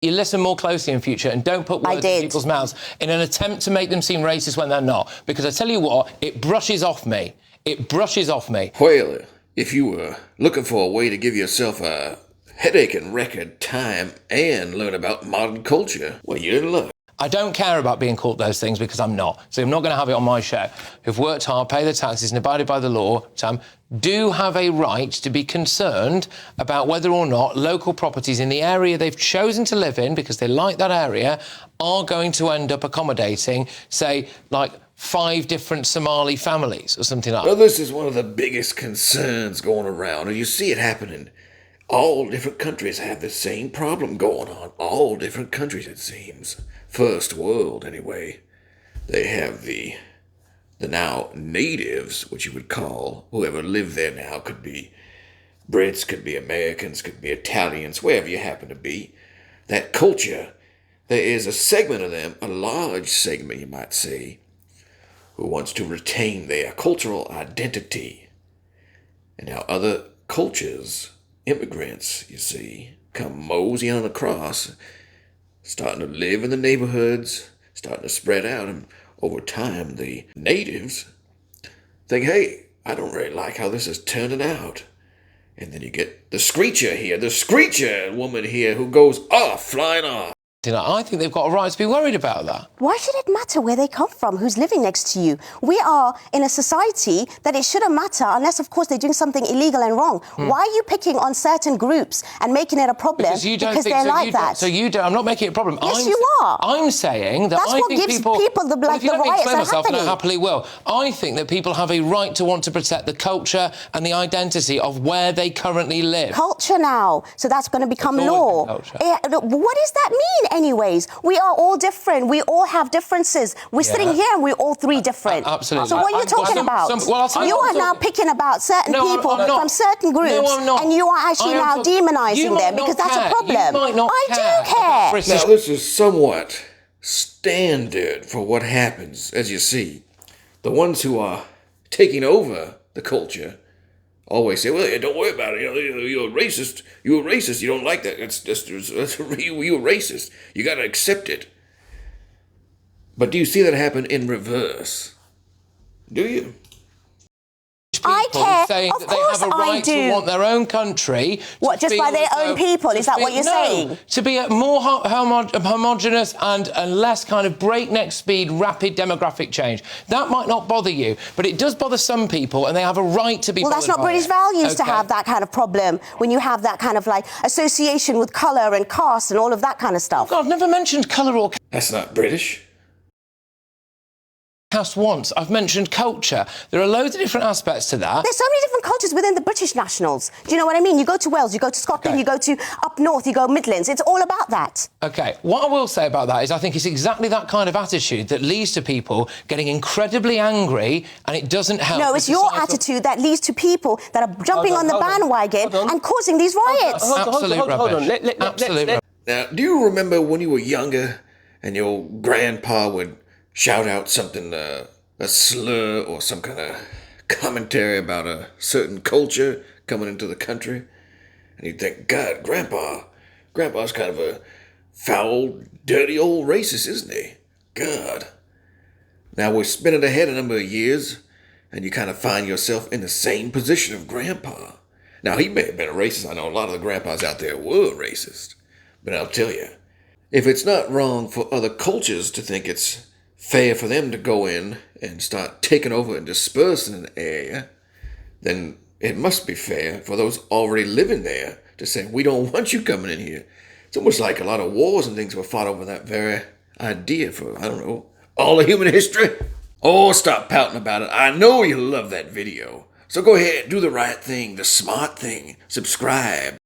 you listen more closely in future and don't put words in people's mouths in an attempt to make them seem racist when they're not. Because I tell you what, it brushes off me. It brushes off me. Well, if you were looking for a way to give yourself a headache in record time and learn about modern culture, well, you're in luck. I don't care about being called those things because I'm not. So I'm not going to have it on my show. Who've worked hard, pay their taxes and abided by the law, do have a right to be concerned about whether or not local properties in the area they've chosen to live in, because they like that area, are going to end up accommodating, say, like 5 different Somali families or something like that. Well, this is one of the biggest concerns going around, and you see it happening. All different countries have the same problem going on. All different countries, it seems. First world, anyway. They have the now natives, which you would call whoever live there now. Could be Brits, could be Americans, could be Italians, wherever you happen to be. That culture, there is a segment of them, a large segment, you might say, who wants to retain their cultural identity. And now other cultures, immigrants, you see, come moseying across, starting to live in the neighborhoods, starting to spread out, and over time the natives think, hey, I don't really like how this is turning out. And then you get the screecher here, the screecher woman here who goes off, flying off. I think they've got a right to be worried about that. Why should it matter where they come from, who's living next to you? We are in a society that it shouldn't matter unless, of course, they're doing something illegal and wrong. Why are you picking on certain groups and making it a problem because they're like that? So you don't. I'm not making it a problem. Yes, you are. I'm saying that that's I what think gives people the if you let me riots explain are myself, happening. and I happily will. I think that people have a right to want to protect the culture and the identity of where they currently live. Culture now, so that's going to become law. What does that mean, anyways? We are all different. We all have differences. We're sitting here and we're all 3 different. Absolutely. So what are you talking about? You are now picking about certain people from certain groups, and you are actually now demonising them because that's a problem. I do care. Now, this is somewhat standard for what happens, as you see. The ones who are taking over the culture always say, well, don't worry about it. You're a racist. You're a racist. You don't like that. You're a racist. You got to accept it. But do you see that happen in reverse? Do you? I care. Saying of that course they have a right to want their own country. What, just by their own people? Is that what you're saying? To be a more homogenous and less kind of breakneck speed, rapid demographic change. That might not bother you, but it does bother some people, and they have a right to be bothered by it. Well, that's not British values to have that kind of problem when you have that kind of, like, association with colour and caste and all of that kind of stuff. Oh, God, I've never mentioned colour or That's not British. caste once. I've mentioned culture. There are loads of different aspects to that. There's so many different cultures within the British nationals. Do you know what I mean? You go to Wales, you go to Scotland, you go to up north, you go Midlands. It's all about that. OK, what I will say about that is I think it's exactly that kind of attitude that leads to people getting incredibly angry, and it doesn't help. No, it's your attitude that leads to people that are jumping on the bandwagon and causing these riots. Absolute rubbish. Absolute rubbish. Now, do you remember when you were younger and your grandpa would shout out something, a slur or some kind of commentary about a certain culture coming into the country? And you'd think, God, Grandpa's kind of a foul, dirty old racist, isn't he? God. Now we're spinning ahead a number of years, and you kind of find yourself in the same position of Grandpa. Now, he may have been a racist. I know a lot of the grandpas out there were racist. But I'll tell you, if it's not wrong for other cultures to think it's fair for them to go in and start taking over and dispersing an area, then it must be fair for those already living there to say, we don't want you coming in here. It's almost like a lot of wars and things were fought over that very idea for, I don't know, all of human history. Oh, stop pouting about it. I know you love that video. So go ahead, do the right thing, the smart thing. Subscribe.